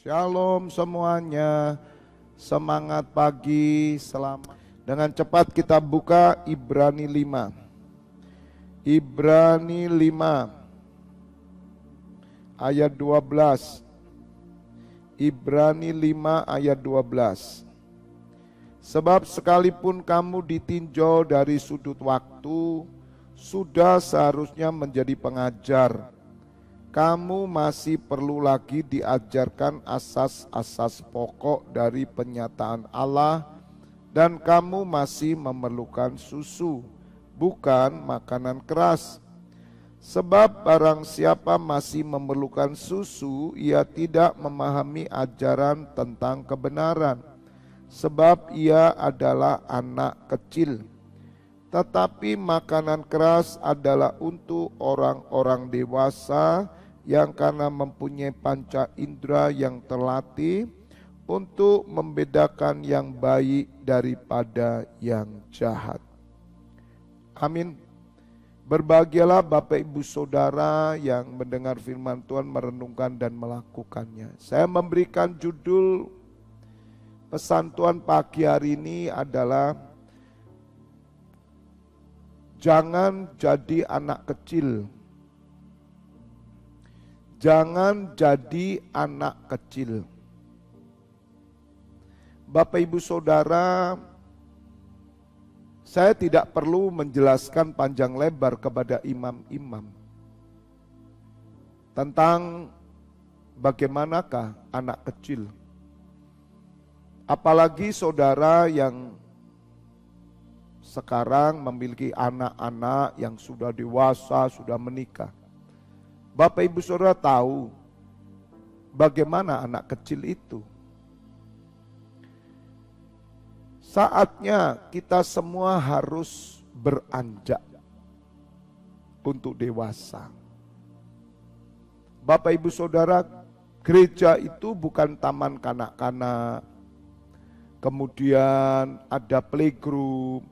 Shalom semuanya, semangat pagi, selamat. Dengan cepat kita buka Ibrani 5. Ibrani 5 ayat 12. Ibrani 5 ayat 12. Sebab sekalipun kamu ditinjau dari sudut waktu, sudah seharusnya menjadi pengajar. Kamu masih perlu lagi diajarkan asas-asas pokok dari penyataan Allah, dan kamu masih memerlukan susu, bukan makanan keras. Sebab barang siapa masih memerlukan susu, ia tidak memahami ajaran tentang kebenaran, sebab ia adalah anak kecil. Tetapi makanan keras adalah untuk orang-orang dewasa yang karena mempunyai panca indera yang terlatih untuk membedakan yang baik daripada yang jahat. Amin. Berbahagialah Bapak Ibu Saudara yang mendengar firman Tuhan, merenungkan dan melakukannya. Saya memberikan judul pesan Tuhan pagi hari ini adalah jangan jadi anak kecil. Jangan jadi anak kecil. Bapak Ibu Saudara, saya tidak perlu menjelaskan panjang lebar kepada imam-imam tentang bagaimanakah anak kecil. Apalagi saudara yang sekarang memiliki anak-anak yang sudah dewasa, sudah menikah. Bapak Ibu Saudara tahu bagaimana anak kecil itu. Saatnya kita semua harus beranjak untuk dewasa. Bapak Ibu Saudara, gereja itu bukan taman kanak-kanak, kemudian ada playgroup,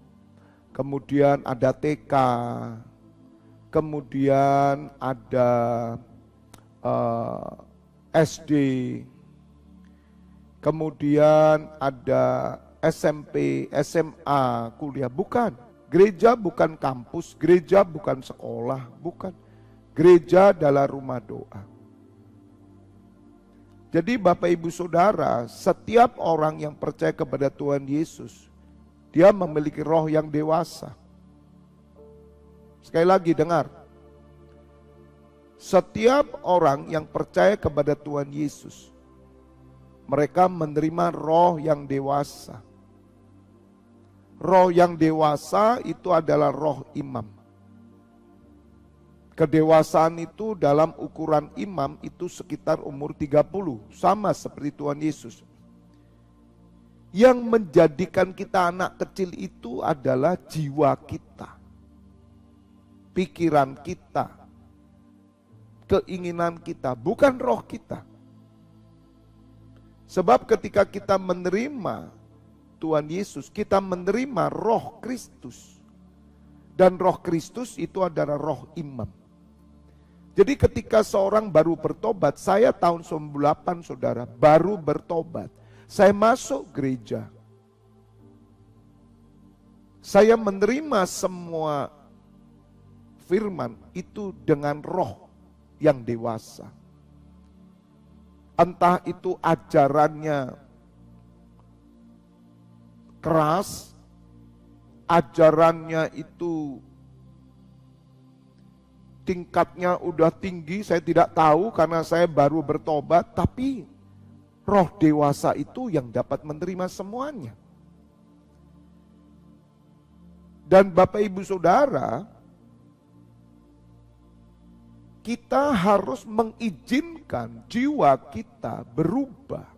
kemudian ada TK, kemudian ada SD, kemudian ada SMP, SMA, kuliah. Bukan, gereja bukan kampus, gereja bukan sekolah, bukan. Gereja adalah rumah doa. Jadi Bapak Ibu Saudara, setiap orang yang percaya kepada Tuhan Yesus, dia memiliki roh yang dewasa. Sekali lagi dengar, setiap orang yang percaya kepada Tuhan Yesus, mereka menerima roh yang dewasa. Roh yang dewasa itu adalah roh imam. Kedewasaan itu dalam ukuran imam itu sekitar umur 30, sama seperti Tuhan Yesus. Yang menjadikan kita anak kecil itu adalah jiwa kita, pikiran kita, keinginan kita, bukan roh kita. Sebab ketika kita menerima Tuhan Yesus, kita menerima roh Kristus. Dan roh Kristus itu adalah roh imam. Jadi ketika seorang baru bertobat, saya tahun 98 saudara, baru bertobat. Saya masuk gereja. Saya menerima semua firman itu dengan roh yang dewasa. Entah itu ajarannya keras, ajarannya itu tingkatnya udah tinggi, saya tidak tahu karena saya baru bertobat, tapi roh dewasa itu yang dapat menerima semuanya. Dan Bapak Ibu Saudara, kita harus mengizinkan jiwa kita berubah.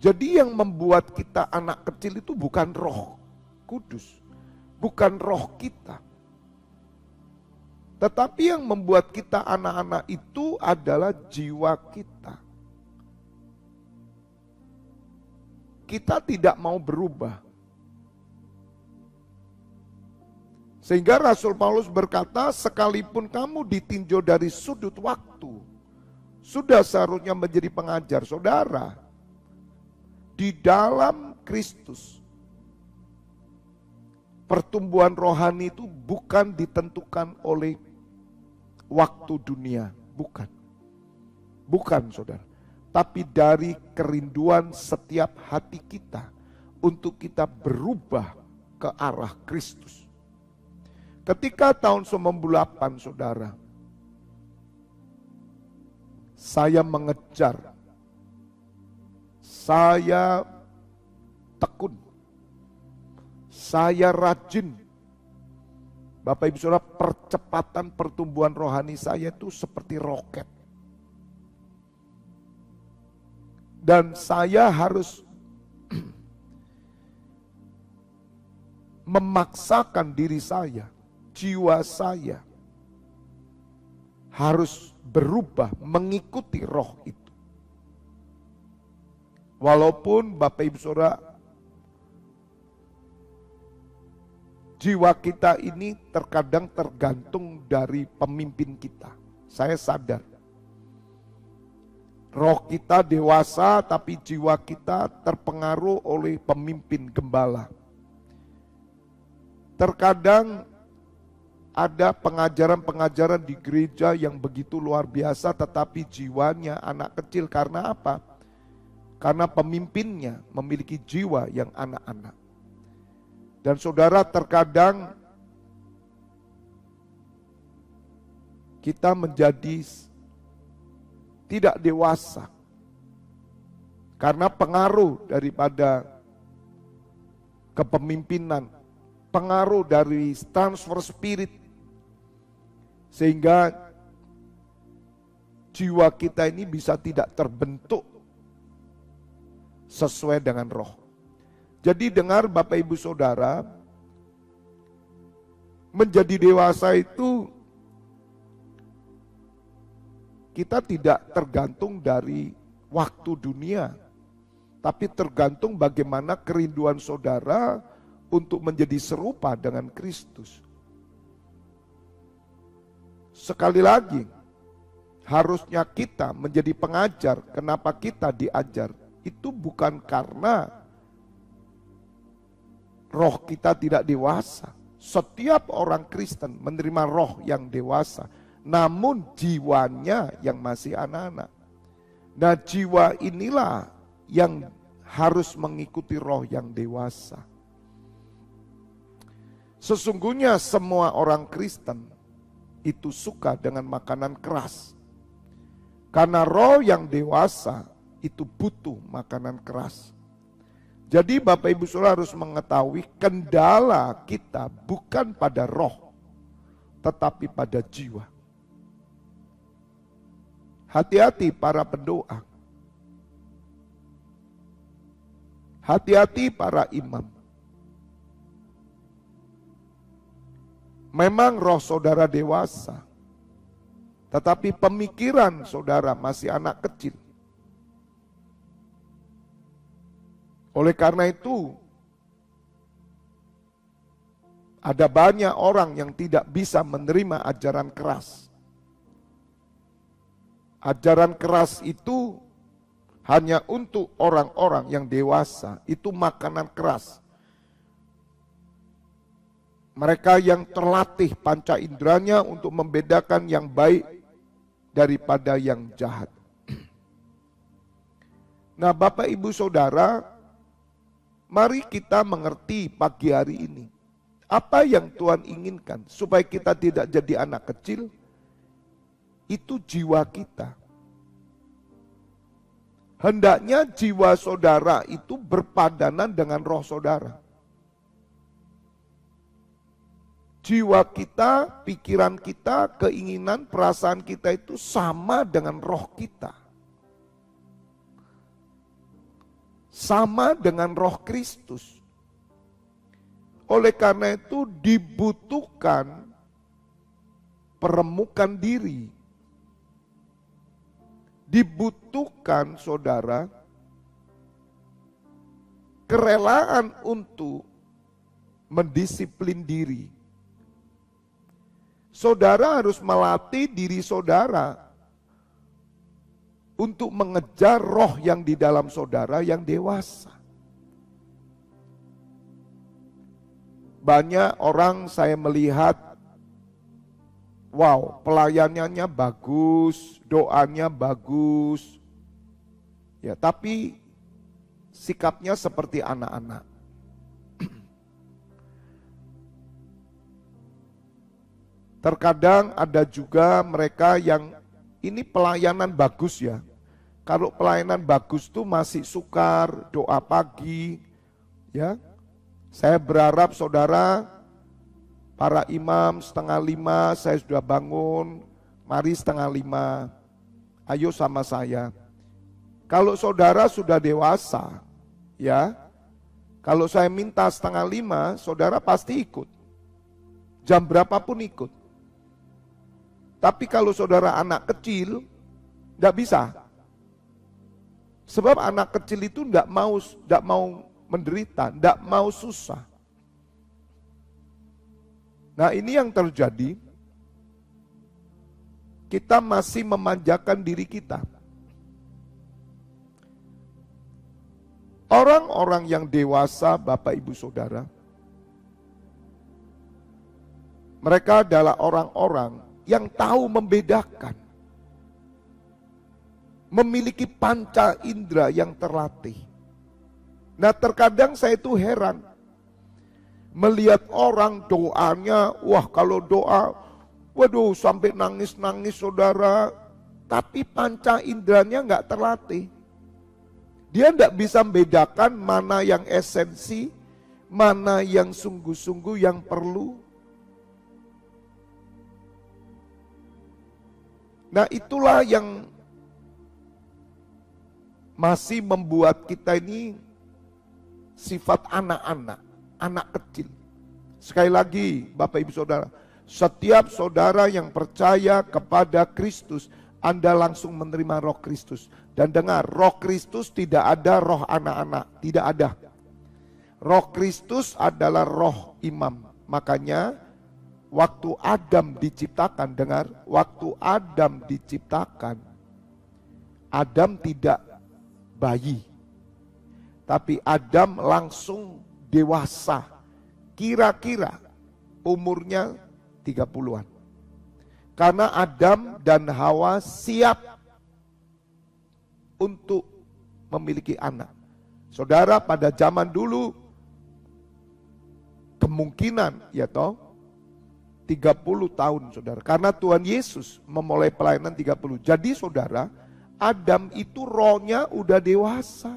Jadi yang membuat kita anak kecil itu bukan roh kudus, bukan roh kita. Tetapi yang membuat kita anak-anak itu adalah jiwa kita. Kita tidak mau berubah. Sehingga Rasul Paulus berkata, sekalipun kamu ditinjau dari sudut waktu, sudah seharusnya menjadi pengajar. Saudara, di dalam Kristus, pertumbuhan rohani itu bukan ditentukan oleh waktu dunia, bukan. Bukan, saudara. Tapi dari kerinduan setiap hati kita untuk kita berubah ke arah Kristus. Ketika tahun 98, saudara, saya mengejar, saya tekun, saya rajin. Bapak Ibu Saudara, percepatan pertumbuhan rohani saya itu seperti roket. Dan saya harus memaksakan diri saya, jiwa saya harus berubah mengikuti roh itu. Walaupun Bapak Ibu Saudara, jiwa kita ini terkadang tergantung dari pemimpin kita. Saya sadar. Roh kita dewasa tapi jiwa kita terpengaruh oleh pemimpin gembala. Terkadang ada pengajaran-pengajaran di gereja yang begitu luar biasa tetapi jiwanya anak kecil. Karena apa? Karena pemimpinnya memiliki jiwa yang anak-anak. Dan saudara, terkadang kita menjadi tidak dewasa karena pengaruh daripada kepemimpinan, pengaruh dari transfer spirit, sehingga jiwa kita ini bisa tidak terbentuk sesuai dengan roh. Jadi dengar Bapak Ibu Saudara, menjadi dewasa itu kita tidak tergantung dari waktu dunia, tapi tergantung bagaimana kerinduan saudara untuk menjadi serupa dengan Kristus. Sekali lagi, harusnya kita menjadi pengajar. Kenapa kita diajar? Itu bukan karena roh kita tidak dewasa. Setiap orang Kristen menerima roh yang dewasa, namun jiwanya yang masih anak-anak. Nah, jiwa inilah yang harus mengikuti roh yang dewasa. Sesungguhnya semua orang Kristen itu suka dengan makanan keras. Karena roh yang dewasa itu butuh makanan keras. Jadi Bapak Ibu Saudara harus mengetahui kendala kita bukan pada roh, tetapi pada jiwa. Hati-hati para pendoa. Hati-hati para imam. Memang roh saudara dewasa, tetapi pemikiran saudara masih anak kecil. Oleh karena itu, ada banyak orang yang tidak bisa menerima ajaran keras. Ajaran keras itu hanya untuk orang-orang yang dewasa, itu makanan keras. Mereka yang terlatih panca inderanya untuk membedakan yang baik daripada yang jahat. Nah, Bapak Ibu Saudara, mari kita mengerti pagi hari ini. Apa yang Tuhan inginkan supaya kita tidak jadi anak kecil? Itu jiwa kita. Hendaknya jiwa saudara itu berpadanan dengan roh saudara. Jiwa kita, pikiran kita, keinginan, perasaan kita itu sama dengan roh kita. Sama dengan roh Kristus. Oleh karena itu dibutuhkan peremukan diri. Dibutuhkan saudara kerelaan untuk mendisiplin diri. Saudara harus melatih diri saudara untuk mengejar roh yang di dalam saudara yang dewasa. Banyak orang saya melihat, wow, pelayanannya bagus, doanya bagus, ya, tapi sikapnya seperti anak-anak. Terkadang ada juga mereka yang ini pelayanan bagus ya. Kalau pelayanan bagus tuh masih sukar, doa pagi, ya. Saya berharap saudara, para imam 4:30 saya sudah bangun, mari 4:30, ayo sama saya. Kalau saudara sudah dewasa, ya, kalau saya minta 4:30, saudara pasti ikut. Jam berapapun ikut. Tapi kalau saudara anak kecil, enggak bisa. Sebab anak kecil itu enggak mau menderita, enggak mau susah. Nah, ini yang terjadi. Kita masih memanjakan diri kita. Orang-orang yang dewasa, Bapak Ibu Saudara, mereka adalah orang-orang yang tahu membedakan, memiliki panca indera yang terlatih. Nah, terkadang saya itu heran melihat orang doanya, wah kalau doa, waduh sampai nangis-nangis saudara, tapi panca inderanya nggak terlatih. Dia nggak bisa membedakan mana yang esensi, mana yang sungguh-sungguh yang perlu. Nah, itulah yang masih membuat kita ini sifat anak-anak, anak kecil. Sekali lagi Bapak Ibu Saudara, setiap saudara yang percaya kepada Kristus, Anda langsung menerima roh Kristus. Dan dengar, roh Kristus tidak ada roh anak-anak, tidak ada. Roh Kristus adalah roh imam. Makanya waktu Adam diciptakan, dengar, waktu Adam diciptakan, Adam tidak bayi, tapi Adam langsung dewasa, kira-kira umurnya 30-an. Karena Adam dan Hawa siap untuk memiliki anak. Saudara, pada zaman dulu kemungkinan, ya toh, 30 tahun saudara. Karena Tuhan Yesus memulai pelayanan 30. Jadi saudara, Adam itu rohnya udah dewasa.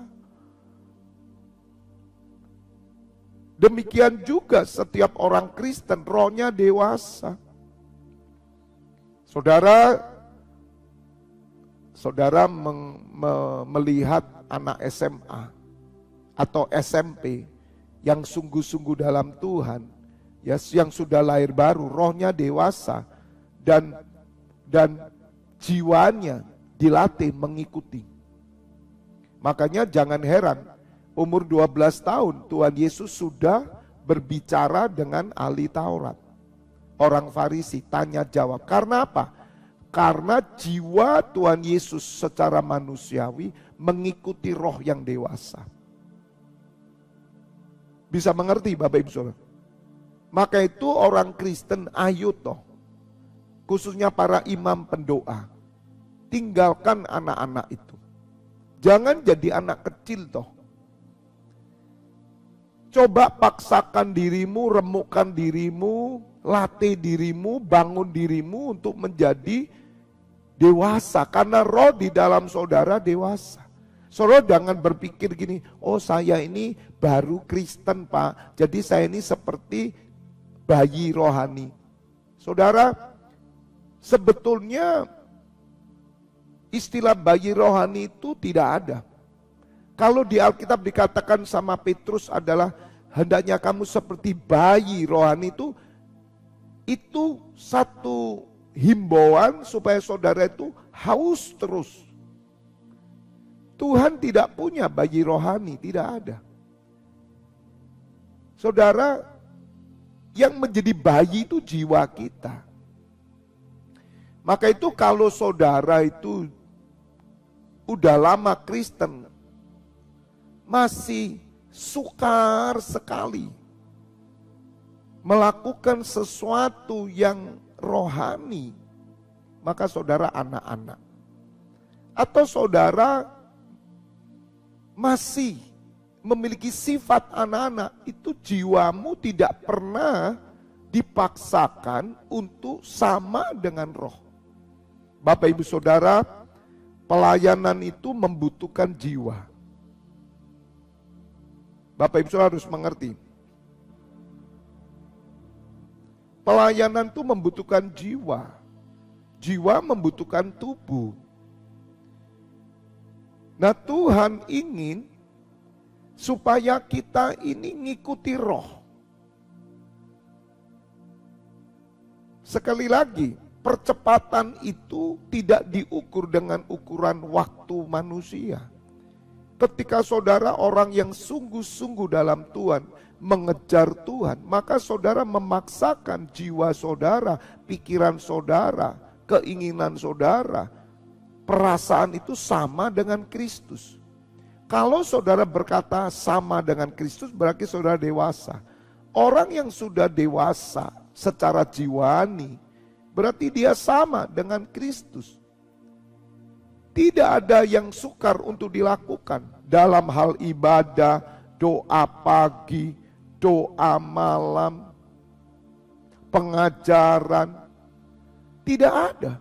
Demikian juga setiap orang Kristen rohnya dewasa. Saudara melihat anak SMA atau SMP yang sungguh-sungguh dalam Tuhan, ya, yang sudah lahir baru, rohnya dewasa dan jiwanya dilatih mengikuti. Makanya jangan heran, umur 12 tahun Tuhan Yesus sudah berbicara dengan ahli Taurat. Orang Farisi tanya jawab. Karena apa? Karena jiwa Tuhan Yesus secara manusiawi mengikuti roh yang dewasa. Bisa mengerti Bapak Ibu Saudara? Maka itu orang Kristen, ayo toh, khususnya para imam pendoa, tinggalkan anak-anak itu. Jangan jadi anak kecil toh. Coba paksakan dirimu, remukkan dirimu, latih dirimu, bangun dirimu untuk menjadi dewasa. Karena roh di dalam saudara dewasa. Saudara jangan berpikir gini, oh saya ini baru Kristen Pak, jadi saya ini seperti bayi rohani. Saudara, sebetulnya istilah bayi rohani itu tidak ada. Kalau di Alkitab dikatakan sama Petrus adalah hendaknya kamu seperti bayi rohani, itu satu himbauan supaya saudara itu haus terus. Tuhan tidak punya bayi rohani, tidak ada. Saudara, yang menjadi bayi itu jiwa kita. Maka itu kalau saudara itu udah lama Kristen, masih sukar sekali melakukan sesuatu yang rohani, maka saudara anak-anak. Atau saudara masih memiliki sifat anak-anak, itu jiwamu tidak pernah dipaksakan untuk sama dengan roh. Bapak ibu saudara, pelayanan itu membutuhkan jiwa. Bapak ibu saudara harus mengerti. Pelayanan itu membutuhkan jiwa. Jiwa membutuhkan tubuh. Nah, Tuhan ingin supaya kita ini ngikuti roh. Sekali lagi, percepatan itu tidak diukur dengan ukuran waktu manusia. Ketika saudara orang yang sungguh-sungguh dalam Tuhan, mengejar Tuhan, maka saudara memaksakan jiwa saudara, pikiran saudara, keinginan saudara, perasaan itu sama dengan Kristus. Kalau saudara berkata sama dengan Kristus, berarti saudara dewasa. Orang yang sudah dewasa secara jiwani, berarti dia sama dengan Kristus. Tidak ada yang sukar untuk dilakukan dalam hal ibadah, doa pagi, doa malam, pengajaran. Tidak ada.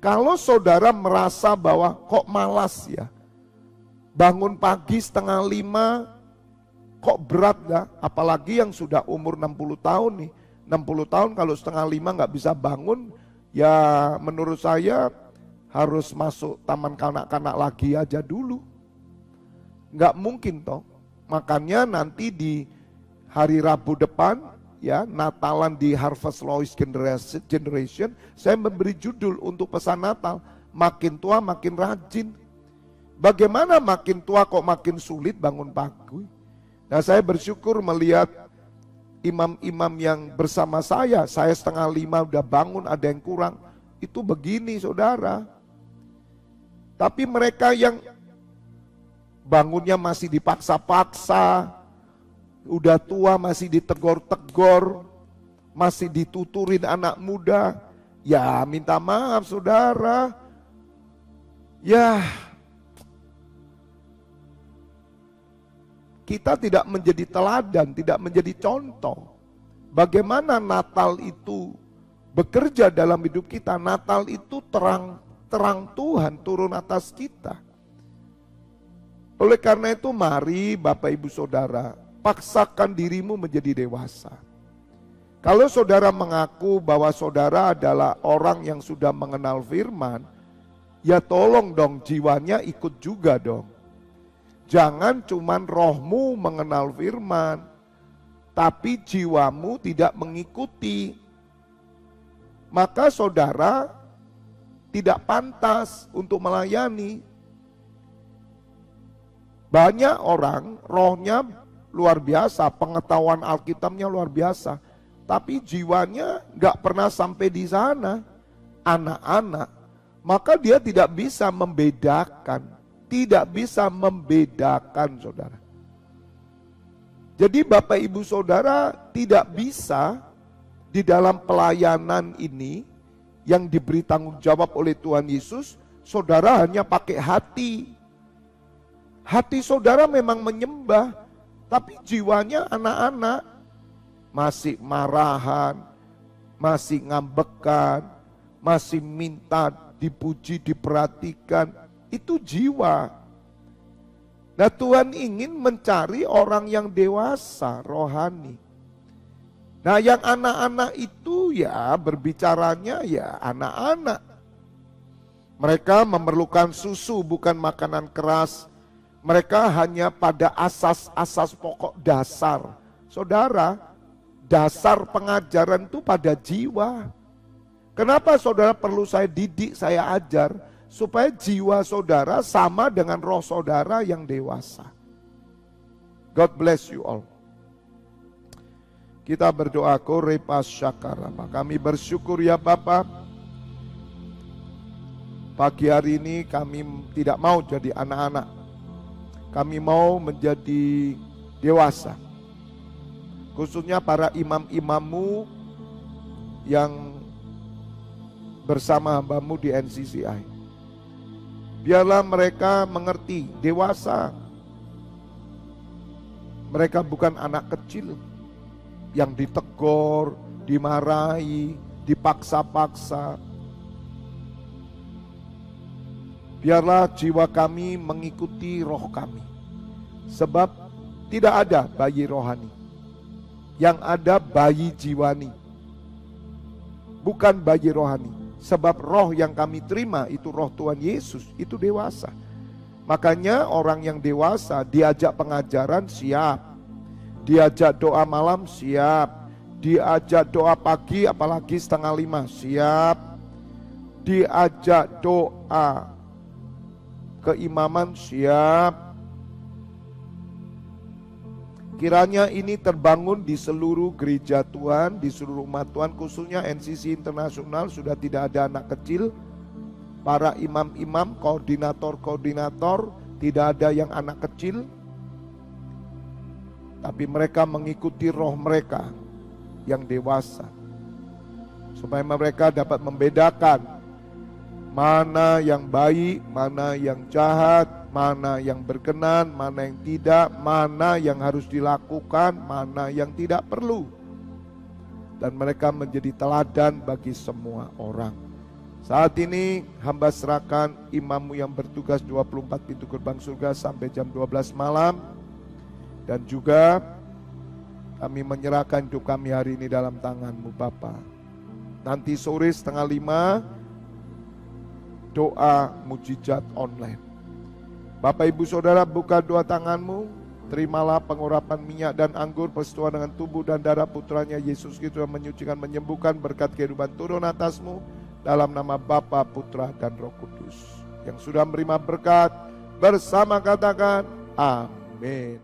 Kalau saudara merasa bahwa kok malas ya, bangun pagi 4:30, kok berat ya, apalagi yang sudah umur 60 tahun nih. 60 tahun kalau 4:30 nggak bisa bangun, ya menurut saya harus masuk taman kanak-kanak lagi aja dulu. Nggak mungkin toh. Makanya nanti di hari Rabu depan, ya Natalan di Harvest Lois Generation, saya memberi judul untuk pesan Natal, makin tua makin rajin. Bagaimana makin tua kok makin sulit bangun pagi? Nah, saya bersyukur melihat imam-imam yang bersama saya 4:30 udah bangun, ada yang kurang. Itu begini saudara. Tapi mereka yang bangunnya masih dipaksa-paksa, udah tua masih ditegor-tegor, masih dituturin anak muda, ya minta maaf saudara. Ya, kita tidak menjadi teladan, tidak menjadi contoh. Bagaimana Natal itu bekerja dalam hidup kita. Natal itu terang Tuhan turun atas kita. Oleh karena itu mari Bapak Ibu Saudara, paksakan dirimu menjadi dewasa. Kalau saudara mengaku bahwa saudara adalah orang yang sudah mengenal firman, ya tolong dong jiwanya ikut juga dong. Jangan cuman rohmu mengenal firman, tapi jiwamu tidak mengikuti. Maka saudara tidak pantas untuk melayani. Banyak orang rohnya luar biasa, pengetahuan Alkitabnya luar biasa, tapi jiwanya gak pernah sampai di sana, anak-anak. Maka dia tidak bisa membedakan, saudara. Jadi Bapak Ibu Saudara tidak bisa di dalam pelayanan ini yang diberi tanggung jawab oleh Tuhan Yesus, saudara hanya pakai hati. Hati saudara memang menyembah, tapi jiwanya anak-anak, masih marahan, masih ngambekan, masih minta dipuji, diperhatikan, itu jiwa. Nah, Tuhan ingin mencari orang yang dewasa, rohani. Nah, yang anak-anak itu ya berbicaranya ya anak-anak. Mereka memerlukan susu bukan makanan keras. Mereka hanya pada asas-asas pokok dasar. Saudara, dasar pengajaran itu pada jiwa. Kenapa saudara perlu saya didik, saya ajar? Supaya jiwa saudara sama dengan roh saudara yang dewasa. God bless you all. Kita berdoa, Korepas Syakarama. Kami bersyukur ya Bapa. Pagi hari ini kami tidak mau jadi anak-anak. Kami mau menjadi dewasa. Khususnya para imam-imammu yang bersama hambamu di NCCI. Biarlah mereka mengerti dewasa. Mereka bukan anak kecil yang ditegur, dimarahi, dipaksa-paksa. Biarlah jiwa kami mengikuti roh kami. Sebab tidak ada bayi rohani. Yang ada bayi jiwani. Bukan bayi rohani. Sebab roh yang kami terima itu roh Tuhan Yesus. Itu dewasa. Makanya orang yang dewasa diajak pengajaran siap. Diajak doa malam siap. Diajak doa pagi apalagi 4:30 siap. Diajak doa keimaman siap. Kiranya ini terbangun di seluruh gereja Tuhan, di seluruh umat Tuhan, khususnya NCC Internasional. Sudah tidak ada anak kecil. Para imam-imam, koordinator-koordinator, tidak ada yang anak kecil. Tapi mereka mengikuti roh mereka yang dewasa. Supaya mereka dapat membedakan mana yang baik, mana yang jahat, mana yang berkenan, mana yang tidak, mana yang harus dilakukan, mana yang tidak perlu. Dan mereka menjadi teladan bagi semua orang. Saat ini hamba serahkan imammu yang bertugas 24 pintu gerbang surga sampai jam 12 malam. Dan juga kami menyerahkan hidup kami hari ini dalam tangan-Mu Bapa. Nanti sore 4:30 doa mujizat online. Bapak Ibu Saudara, buka dua tanganmu, terimalah pengurapan minyak dan anggur persetujuan dengan tubuh dan darah putranya Yesus Kristus yang menyucikan, menyembuhkan, berkat kehidupan turun atasmu dalam nama Bapa, Putra dan Roh Kudus. Yang sudah menerima berkat bersama katakan amin.